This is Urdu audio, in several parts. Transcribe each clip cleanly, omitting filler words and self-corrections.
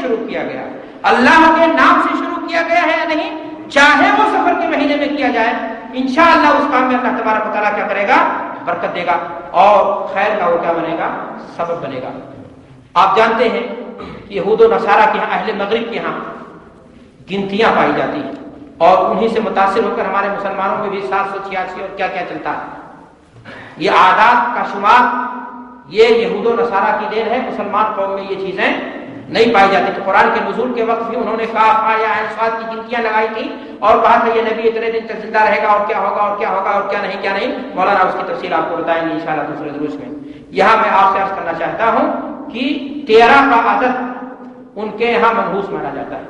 شروع کیا گیا، اللہ کے نام سے شروع کیا گیا ہے یا نہیں، چاہے وہ سفر کے مہینے میں کیا جائے، انشاءاللہ اس کام میں اللہ تبارک و تعالیٰ کیا کرے گا، برکت دے گا اور خیر کا وہ کیا بنے گا، سبب بنے گا۔ آپ جانتے ہیں کہ یہود و نصارہ کے یہاں، اہل مغرب کے یہاں گنتیاں پائی جاتی ہیں اور انہی سے متاثر ہو کر ہمارے مسلمانوں میں بھی 786 اور کیا کیا چلتا ہے۔ یہ اعداد کا شمار یہ یہود و نصارہ کی دین ہے، مسلمان قوم میں یہ چیزیں نہیں پائی جاتی۔ تو قرآن کے نزول کے وقت بھی انہوں نے کاف یا عین صاد کی گنتیاں لگائی تھی اور کہا تھا یہ نبی اتنے دن تک زندہ رہے گا اور کیا ہوگا اور کیا ہوگا اور کیا نہیں۔ مولانا اس کی تفصیل آپ کو بتائیں گے انشاءاللہ دوسرے دروس میں۔ یہاں میں آپ سے عرض کرنا چاہتا ہوں کہ 13 کا عدد ان کے یہاں منحوس مانا جاتا ہے۔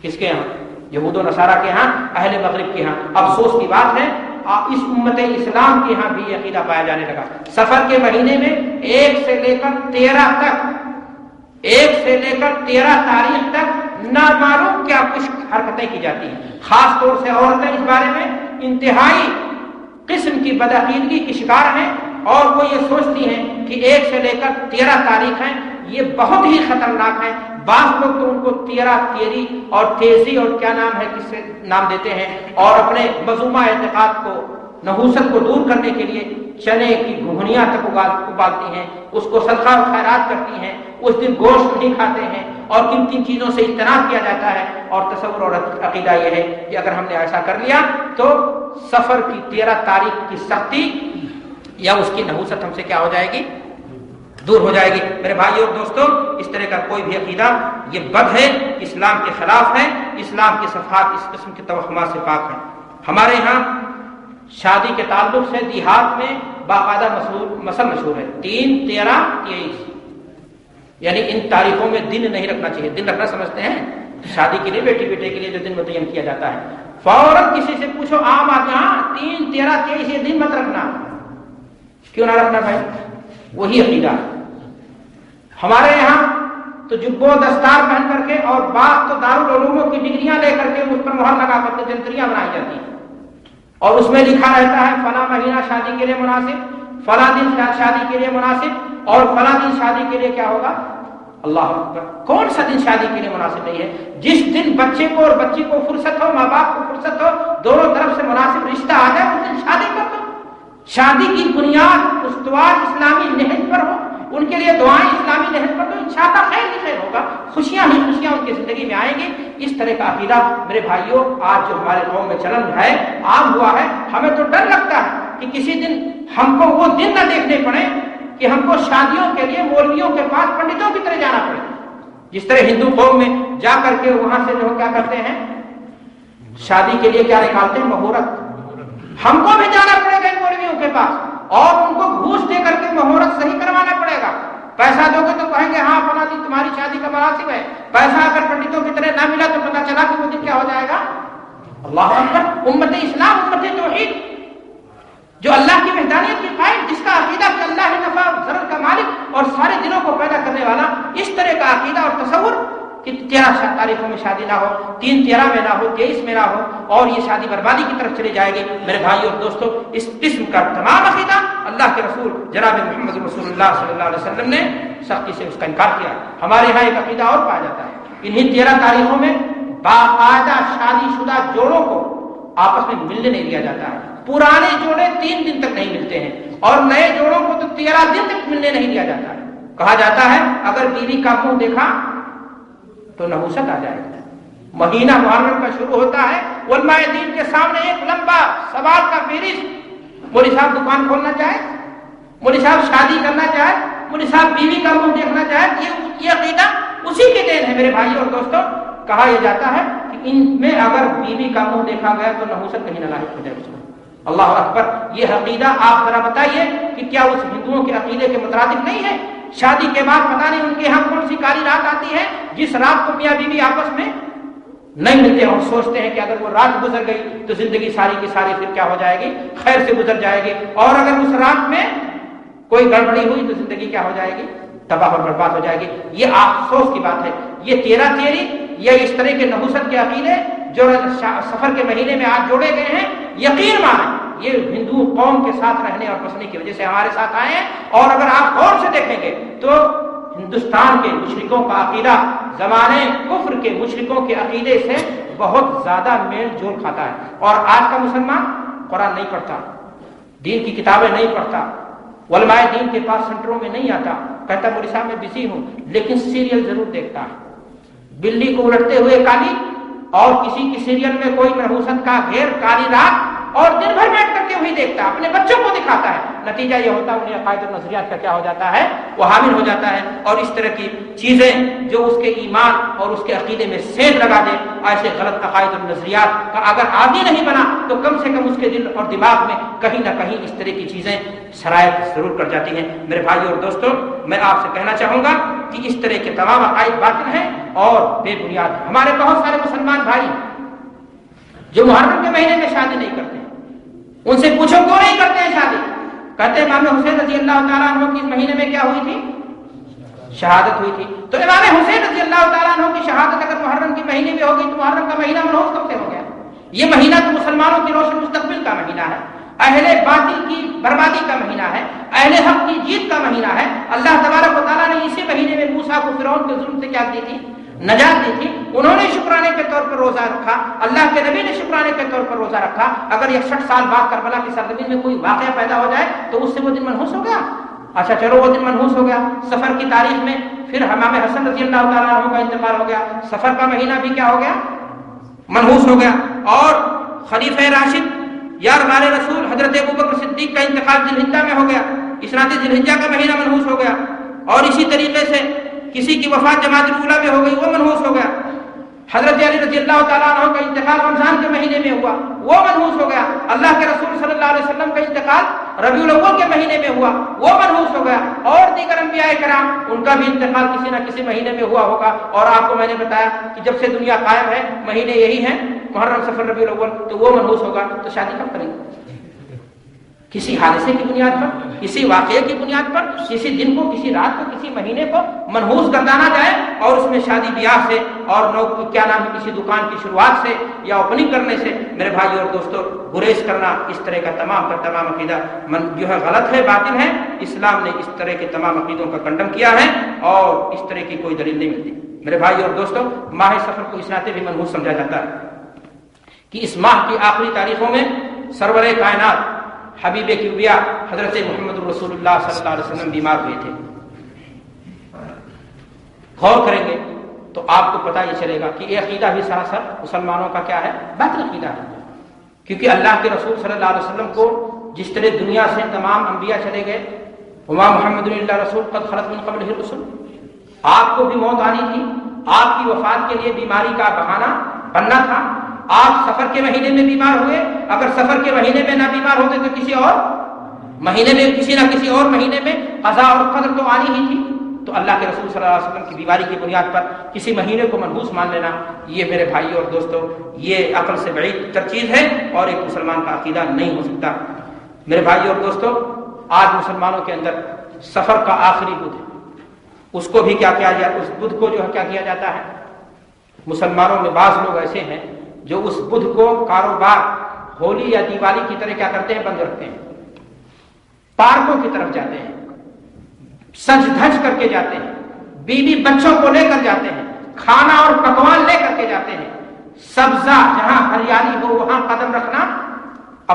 کس کے یہاں؟ یہود و نصارہ کے ہاں، اہل مغرب کے ہاں۔ افسوس کی بات ہے اس امت اسلام کے ہاں بھی یہ عقیدہ پایا جانے لگا۔ سفر کے مہینے میں 1 سے لے کر 13 تاریخ تک نامعلوم کیا کچھ حرکتیں کی جاتی ہیں۔ خاص طور سے عورتیں اس بارے میں انتہائی قسم کی بدعقیدگی کی شکار ہیں اور وہ یہ سوچتی ہیں کہ 1 سے لے کر 13 تاریخ ہیں، یہ بہت ہی خطرناک ہیں۔ بعض لوگ تو ان کو 13 تیری اور تیزی اور کیا نام ہے کس سے نام دیتے ہیں اور اپنے مذمومہ اعتقاد کو، نحوست کو دور کرنے کے لیے چنے کی گھگنیاں تک ابالتی ہیں، اس کو صدقہ و خیرات کرتی ہیں، اس دن گوشت نہیں کھاتے ہیں اور کن چیزوں سے اجتناب کیا جاتا ہے۔ اور تصور اور عقیدہ یہ ہے کہ اگر ہم نے ایسا کر لیا تو سفر کی 13 تاریخ کی سختی یا اس کی نحوست ہم سے کیا ہو جائے گی، دور ہو جائے گی۔ میرے بھائیو اور دوستو، اس طرح کا کوئی بھی عقیدہ یہ بد ہے، اسلام کے خلاف ہے، اسلام کے صفحات اس قسم کے توہمات سے پاک ہیں۔ ہمارے ہاں شادی کے تعلق سے دیہات میں باقاعدہ مسل مشہور ہے 3، 13، 23، یعنی ان تاریخوں میں دن نہیں رکھنا چاہیے۔ دن رکھنا سمجھتے ہیں شادی کے لیے، بیٹی بیٹے کے لیے جو دن متعین کیا جاتا ہے، فوراً کسی سے پوچھو عام آدمی، ہاں 3، 13، 23 یہ دن مت رکھنا۔ کیوں نہ رکھنا بھائی؟ وہی عقیدہ ہے ہمارے یہاں تو جبو دستار پہن کر کے اور بعض تو دارالعلوموں کی ڈگریاں لے کر کے اس پر مہر لگا کر کے جنتریاں بنائی جاتی ہیں اور اس میں لکھا رہتا ہے فلاں مہینہ شادی کے لیے مناسب، فلاں دن شادی کے لیے مناسب اور فلاں دن شادی کے لیے کیا ہوگا۔ اللہ اکبر! کون سا دن شادی کے لیے مناسب نہیں ہے؟ جس دن بچے کو اور بچی کو فرصت ہو، ماں باپ کو فرصت ہو، دونوں طرف سے مناسب رشتہ آ جائے، اس دن شادی کر دو۔ شادی کی بنیاد استوار اسلامی نہج پر ہو، ان کے لیے دعائیں اسلامی نہج پر، تو انشاءاللہ خیر ہی خیر ہوگا، خوشیاں ہی خوشیاں ان کی زندگی میں آئیں گی۔ اس طرح کا عقیدہ میرے بھائیوں آج جو ہمارے قوم میں چلن ہے، عام ہوا ہے، ہمیں تو ڈر لگتا ہے کہ کسی دن ہم کو وہ دن نہ دیکھنے پڑے کہ ہم کو شادیوں کے لیے مولویوں کے پاس پنڈتوں کی طرح جانا پڑے۔ جس طرح ہندو قوم میں جا کر کے وہاں سے جو کیا کرتے ہیں، شادی کے لیے کیا نکالتے ہیں، مہورت۔ ہم کو بھی جانا پڑے گا ان مولویوں کے پاس اور ان کو گھوس دے کر کے مہورت صحیح کروانا پڑے گا۔ پیسہ دو گے تو کہیں گے ہاں فلاں دن تمہاری شادی کا مناسب ہے، پیسہ اگر پنڈتوں کی طرح نہ ملا تو پتہ چلا کہ وہ دن کیا ہو جائے گا۔ اللہ اکبر! امت اسلام، امت توحید، جو اللہ کی وحدانیت کی قائل، جس کا عقیدہ کہ اللہ ہے نفع ضرر کا مالک اور سارے دنوں کو پیدا کرنے والا، اس طرح کا عقیدہ اور تصور کہ 13 تاریخوں میں شادی نہ ہو، 3، 13 میں نہ ہو، 23 میں نہ ہو اور یہ شادی بربادی کی طرف چلی جائے گی۔ میرے بھائیو اور دوستو، اس قسم کا تمام عقیدہ اللہ کے رسول جناب محمد رسول اللہ صلی اللہ علیہ وسلم نے سختی سے اس کا انکار کیا۔ ہمارے یہاں ایک عقیدہ اور پایا جاتا ہے، انہی 13 تاریخوں میں باقاعدہ شادی شدہ جوڑوں کو آپس میں ملنے نہیں دیا جاتا ہے۔ پرانے جوڑے 3 دن تک نہیں ملتے ہیں اور نئے جوڑوں کو تو 13 دن تک ملنے نہیں دیا جاتا ہے۔ کہا جاتا ہے اگر بیوی کا منہ دیکھا تو نحوست آ جائے گا۔ مہینہ محرم کا شروع ہوتا ہے، علماء دین کے سامنے ایک لمبا سوال کا فہرست، مولوی صاحب دکان کھولنا چاہے، مولوی صاحب شادی کرنا چاہے، مولوی صاحب بیوی کا منہ دیکھنا چاہے، یہ عقیدہ اسی کے دین ہے میرے بھائیوں اور دوستوں۔ کہا یہ جاتا ہے کہ ان میں اگر بیوی کا منہ دیکھا گیا تو نحوست کہیں نہ لاحق ہو جائے اس میں۔ اللہ اکبر! یہ عقیدہ آپ ذرا بتائیے کہ کیا اس ہندوؤں کے عقیدے کے مترادف نہیں ہے؟ شادی کے بعد پتہ نہیں ان کے یہاں کون سی کالی رات آتی ہے جس رات کو میاں بیوی آپس میں نہیں ملتے اور سوچتے ہیں کہ اگر وہ رات گزر گئی تو زندگی ساری کی ساری پھر کیا ہو جائے گی، خیر سے گزر جائے گی، اور اگر اس رات میں کوئی گڑبڑی ہوئی تو زندگی کیا ہو جائے گی، تباہ اور برباد ہو جائے گی۔ یہ افسوس کی بات ہے۔ یہ 13 تیری یا اس طرح کے نحوست کے عقیدے جو سفر کے مہینے میں آج جوڑے گئے ہیں، یقین مانیں یہ ہندو قوم کے ساتھ رہنے اور بسنے کی وجہ سے ہمارے ساتھ آئے ہیں۔ اور اگر آپ غور سے دیکھیں گے تو ہندوستان کے مشرکوں کا عقیدہ زمانے کفر کے مشرکوں کے عقیدے سے بہت زیادہ میل جول کھاتا ہے. اور آج کا مسلمان قرآن نہیں پڑھتا، دین کی کتابیں نہیں پڑھتا، علماء دین کے پاس سینٹروں میں نہیں آتا، کہتا مولوی صاحب میں بزی ہوں، لیکن سیریل ضرور دیکھتا ہے. بلی کو الٹتے ہوئے کالی اور کسی کی سیریل میں کوئی منحوست کا گھیر کالی رات اور دن بھر بیٹھ کر کے وہی دیکھتا ہے، اپنے بچوں کو دکھاتا ہے. نتیجہ یہ ہوتا ہے انہیں عقائد اور نظریات کا کیا ہو جاتا ہے، وہ حامل ہو جاتا ہے. اور اس طرح کی چیزیں جو اس کے ایمان اور اس کے عقیدے میں سیندھ لگا دے، ایسے غلط عقائد اور نظریات کا اگر عادی نہیں بنا تو کم سے کم اس کے دل اور دماغ میں کہیں نہ کہیں اس طرح کی چیزیں سرایت ضرور کر جاتی ہیں. میرے بھائی اور دوستوں، میں آپ سے کہنا چاہوں گا کہ اس طرح کے تمام عقائد باطل ہیں اور بے بنیاد ہیں. ہمارے بہت سارے مسلمان بھائی جو محرم کے مہینے میں شادی نہیں کرتے، ان سے پوچھو کیوں نہیں کرتے ہیں شادی؟ کہتے ہیں امام حسین رضی اللہ تعالیٰ عنہ کی اس مہینے میں کیا ہوئی تھی؟ شہادت ہوئی تھی. تو امام حسین رضی اللہ تعالیٰ عنہ کی شہادت اگر محرم کے مہینے میں ہوگی تو محرم کا مہینہ منحوس کب سے ہو گیا؟ یہ مہینہ تو مسلمانوں کی روشن مستقبل کا مہینہ ہے، اہل باطل کی بربادی کا مہینہ ہے، اہل حق کی جیت کا مہینہ ہے. اللہ تبارک و تعالیٰ نے اسی مہینے میں موسیٰ کو فرعون کے ظلم سے کیا دی تھی؟ نجات دی تھی. انہوں نے شکرانے کے طور پر روزہ رکھا، اللہ کے نبی نے شکرانے کے طور پر روزہ رکھا. اگر 61 سال بعد کربلا کی سرزمین میں کوئی واقعہ پیدا ہو جائے تو اس سے وہ دن منحوس ہو گیا. اچھا چلو وہ دن منحوس ہو گیا. سفر کی تاریخ میں پھر امام حسن رضی اللہ تعالیٰ عنہ کا انتقال ہو گیا، سفر کا مہینہ بھی کیا ہو گیا؟ منحوس ہو گیا. اور خلیفہ راشد یار غار رسول حضرت ابوبکر صدیق کا انتقال ذی الحجہ میں ہو گیا، اسناد ذی الحجہ کا مہینہ منحوس ہو گیا. اور اسی طریقے سے کسی کی وفات جماعت الاولیٰ میں ہو گئی، وہ منحوس ہو گیا. حضرت علی رضی اللہ تعالیٰ عنہ کا انتقال رمضان کے مہینے میں ہوا، وہ منحوس ہو گیا. اللہ کے رسول صلی اللہ علیہ وسلم کا انتقال ربیع الاول کے مہینے میں ہوا، وہ منحوس ہو گیا. اور دیگر انبیاء کرام ان کا بھی انتقال کسی نہ کسی مہینے میں ہوا ہوگا. اور آپ کو میں نے بتایا کہ جب سے دنیا قائم ہے مہینے یہی ہیں محرم سفر ربیع الاول، تو وہ منحوس ہوگا. تو شادی کب کریں گے؟ کسی حادثے کی بنیاد پر، کسی واقعے کی بنیاد پر کسی دن کو، کسی رات کو، کسی مہینے کو منحوس گردانا جائے اور اس میں شادی بیاہ سے اور کیا نام ہے کسی دکان کی شروعات سے یا اوپننگ کرنے سے میرے بھائی اور دوستوں گریز کرنا، اس طرح کا تمام کا تمام عقیدہ جو ہے غلط ہے، باطل ہے. اسلام نے اس طرح کے تمام عقیدوں کا کنڈم کیا ہے اور اس طرح کی کوئی دلیل نہیں ملتی. میرے بھائی اور دوستوں، ماہ سفر کو اس ناطے بھی منحوس سمجھا جاتا ہے کہ اس ماہ کی آخری تاریخوں میں سرور کائنات حبیب کبریا حضرت محمد رسول اللہ صلی اللہ علیہ وسلم بیمار ہوئے تھے. غور کریں گے تو آپ کو پتہ یہ چلے گا کہ یہ عقیدہ بھی سراسر مسلمانوں کا کیا ہے؟ باطل عقیدہ ہے. کیونکہ اللہ کے رسول صلی اللہ علیہ وسلم کو جس طرح دنیا سے تمام انبیاء چلے گئے، وما محمد الا رسول قد خلت من قبلہ الرسل، آپ کو بھی موت آنی تھی، آپ کی وفات کے لیے بیماری کا بہانہ بننا تھا. آپ سفر کے مہینے میں بیمار ہوئے، اگر سفر کے مہینے میں نہ بیمار ہوتے تو کسی اور مہینے میں، کسی نہ کسی اور مہینے میں قضا اور قدر تو آنی ہی تھی. تو اللہ کے رسول صلی اللہ علیہ وسلم کی بیماری کی بنیاد پر کسی مہینے کو منحوس مان لینا، یہ میرے بھائی اور دوستوں یہ عقل سے بعید تر چیز ہے اور ایک مسلمان کا عقیدہ نہیں ہو سکتا. میرے بھائی اور دوستوں، آج مسلمانوں کے اندر سفر کا آخری بدھ ہے، اس کو بھی کیا کیا جاتا ہے؟ اس بدھ کو جو ہے کیا کیا جاتا ہے؟ مسلمانوں میں بعض لوگ ایسے ہیں جو اس بدھ کو کاروبار ہولی یا دیوالی کی طرح کیا کرتے ہیں؟ بند رکھتے ہیں. پارکوں کی طرف جاتے ہیں، سج دھج کر کے جاتے ہیں، بیوی بچوں کو لے کر جاتے ہیں، کھانا اور پکوان لے کر کے جاتے ہیں. سبزہ جہاں ہریالی ہو وہاں قدم رکھنا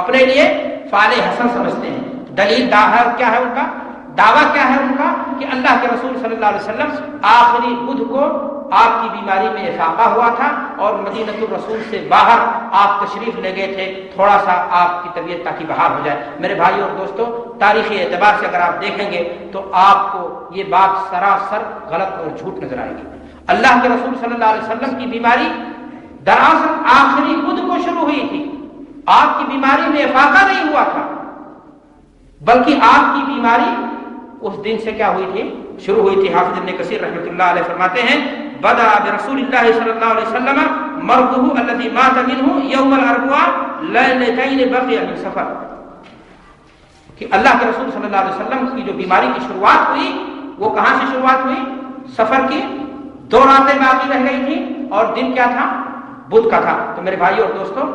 اپنے لیے فعال حسن سمجھتے ہیں. دلیل کیا ہے ان کا؟ دعویٰ کیا ہے ان کا؟ کہ اللہ کے رسول صلی اللہ علیہ وسلم آخری بدھ کو آپ کی بیماری میں افاقہ ہوا تھا اور مدینۃ الرسول سے باہر آپ تشریف لے گئے تھے، تھوڑا سا آپ کی طبیعت تاکہ بحال ہو جائے. میرے بھائی اور دوستوں، تاریخی اعتبار سے اگر آپ دیکھیں گے تو آپ کو یہ بات سراسر غلط اور جھوٹ نظر آئے گی. اللہ کے رسول صلی اللہ علیہ وسلم کی بیماری دراصل آخری بدھ کو شروع ہوئی تھی. آپ کی بیماری میں افاقہ نہیں ہوا تھا، بلکہ آپ کی بیماری اس دن سے کیا ہوئی تھی؟ شروع ہوئی تھی. حافظ ابن کثیر رحمۃ اللہ علیہ فرماتے ہیں بدا برسول اللہ صلی اللہ علیہ وسلم مرضه الذي مات منه يوم الاربعاء ليلتين بقي من سفر، کہ اللہ کے رسول صلی اللہ علیہ وسلم کی جو بیماری کی شروعات ہوئی وہ کہاں سے شروعات ہوئی؟ سفر کی 2 راتیں باقی رہ گئی تھی اور دن کیا تھا؟ بدھ کا تھا. تو میرے بھائی اور دوستوں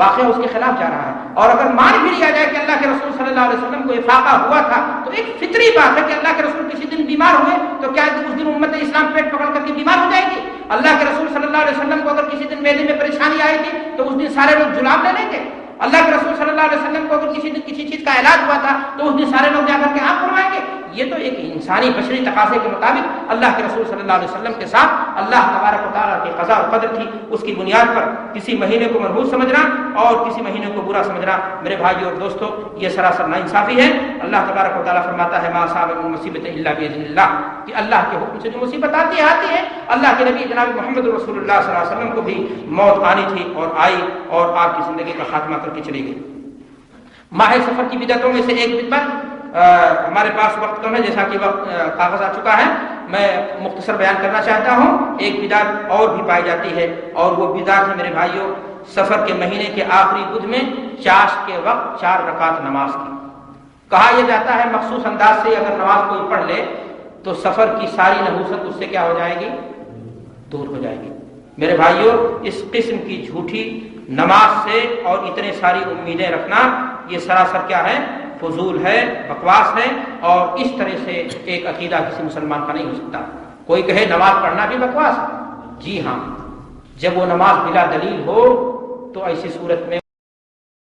واقعہ اس کے خلاف جا رہا ہے. اور اگر مان بھی لیا جائے کہ اللہ کے رسول صلی اللہ علیہ وسلم کو افاقہ ہوا تھا تو ایک فطری بات ہے کہ اللہ کے رسول کسی دن بیمار ہوئے تو کیا اس اس دن امت اسلام پیٹ پکڑ کر کے بیمار ہو جائے گی. اللہ کے رسول صلی اللہ علیہ وسلم کو اگر کسی دن معدے میں پریشانی آئی تھی تو اس دن سارے لوگ جلاب لے لیں گے. اللہ کے رسول صلی اللہ علیہ وسلم کو اگر کسی دن کسی چیز کا علاج ہوا تھا تو اس دن سارے لوگ جا کر کے آنکھ بنوائیں گے. یہ تو ایک انسانی بشری تقاضے کے مطابق اللہ کے رسول صلی اللہ علیہ وسلم کے ساتھ اللہ تبارک و تعالیٰ کی قضا و قدر تھی. اس کی بنیاد پر کسی مہینے کو مرحوم سمجھنا اور کسی مہینے کو برا سمجھنا میرے بھائیو اور دوستو یہ سراسر ناانصافی ہے. اللہ تبارک و تعالیٰ فرماتا ہے ما اصاب من مصیبت الا باذن اللہ کہ اللہ کے حکم سے جو مصیبت آتی ہے. اللہ کے نبی جناب محمد رسول اللہ صلی اللہ علیہ وسلم کو بھی موت آنی تھی اور آئی اور آپ کی زندگی کا خاتمہ کر کے چلی گئی. ماہ سفر کی بدعتوں میں سے ایک بدعت ہمارے پاس وقت کم ہے جیسا کہ وقت کاغذ آ چکا ہے میں مختصر بیان کرنا چاہتا ہوں. ایک بدعت اور بھی پائی جاتی ہے اور وہ بدعت ہے میرے بھائیوں سفر کے مہینے کے آخری بدھ میں چاش کے وقت 4 رکعت نماز کی. کہا یہ جاتا ہے مخصوص انداز سے اگر نماز کوئی پڑھ لے تو سفر کی ساری نحوست اس سے کیا ہو جائے گی دور ہو جائے گی. میرے بھائیوں اس قسم کی جھوٹی نماز سے اور اتنے ساری امیدیں رکھنا یہ سراسر کیا ہے فضول ہے بکواس ہے اور اس طرح سے ایک عقیدہ کسی مسلمان کا نہیں ہو سکتا. کوئی کہے نماز پڑھنا بھی بکواس ہے. جی ہاں جب وہ نماز بلا دلیل ہو تو ایسی صورت میں